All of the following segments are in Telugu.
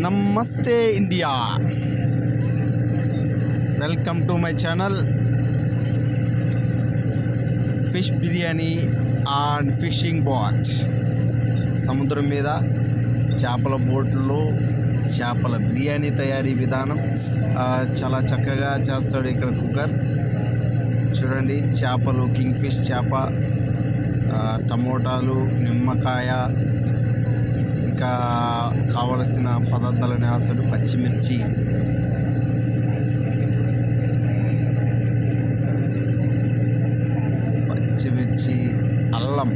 నమస్తే India, welcome to my channel fish biryani and fishing boat. సముద్రం మీద చేపల బోట్లో చేపల బిర్యానీ తయారీ విధానం చాలా చక్కగా చేస్తాడు ఇక్కడ కుక్కర్. చూడండి, చేపలు, కింగ్ ఫిష్ చేప, టమోటాలు, నిమ్మకాయ, ఇంకా కావలసిన పదార్థాలని వేస్తాడు. పచ్చిమిర్చి, అల్లం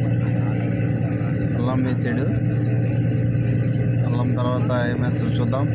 వేసాడు. అల్లం తర్వాత ఏం వేస్తాడు చూద్దాం.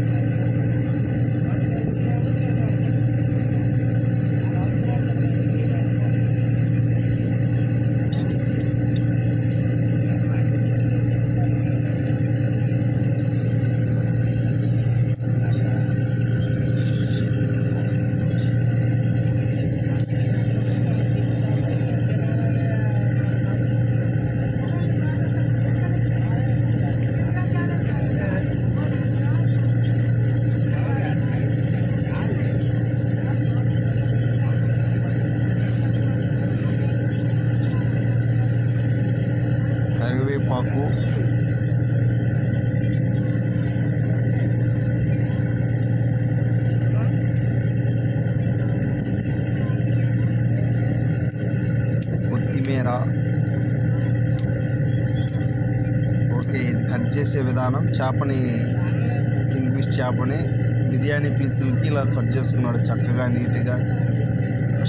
కరివేపాకు, కొత్తిమీర. ఓకే, ఇది కట్ చేసే విధానం. చేపని, కింగ్ ఫిష్ చేపని బిర్యానీ పీసులకి ఇలా కట్ చేసుకున్నాడు. చక్కగా నీట్గా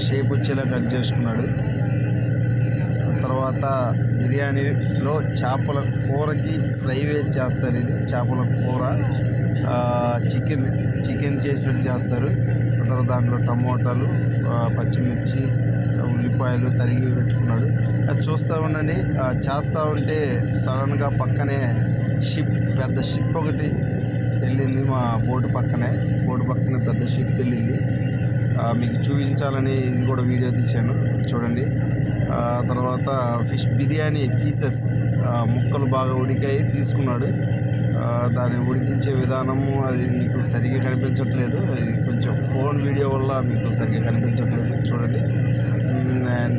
షేప్ వచ్చేలా కట్ చేసుకున్నాడు. తర్వాత బిర్యానీలో చేపల కూరకి ఫ్రై వేసి చేస్తారు. ఇది చేపల కూర, చికెన్ చేసినట్టు చేస్తారు. తర్వాత దాంట్లో టమోటాలు, పచ్చిమిర్చి, ఉల్లిపాయలు తరిగి పెట్టుకున్నాడు. అది చూస్తూ ఉండండి. చేస్తూ ఉంటే సడన్గా పక్కనే పెద్ద షిప్ ఒకటి వెళ్ళింది. మా బోటు పక్కనే పెద్ద షిప్ వెళ్ళింది. మీకు చూపించాలని ఇది కూడా వీడియో తీశాను, చూడండి. తర్వాత ఫిష్ బిర్యానీ పీసెస్ ముక్కలు బాగా ఉడికాయి తీసుకున్నాడు. దాన్ని ఉడికించే విధానము అది మీకు సరిగ్గా కనిపించట్లేదు. ఇది కొంచెం ఫోన్ వీడియో వల్ల మీకు సరిగ్గా కనిపించట్లేదు, చూడండి.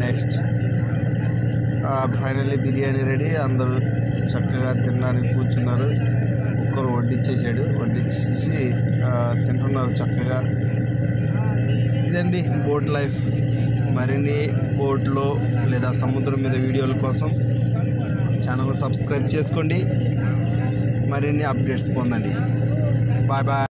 Next finally biryani ready. అందరూ చక్కగా తినడానికి కూర్చున్నారు. కుక్కర్ వడ్డించేసి తింటున్నారు చక్కగా. ఇదండి బోట్ లైఫ్. మరిన్ని బోట్లో లేదా సముద్రం మీద వీడియోల కోసం ఛానల్ సబ్స్క్రైబ్ చేసుకోండి. మరిన్ని అప్డేట్స్ పొందండి. Bye bye.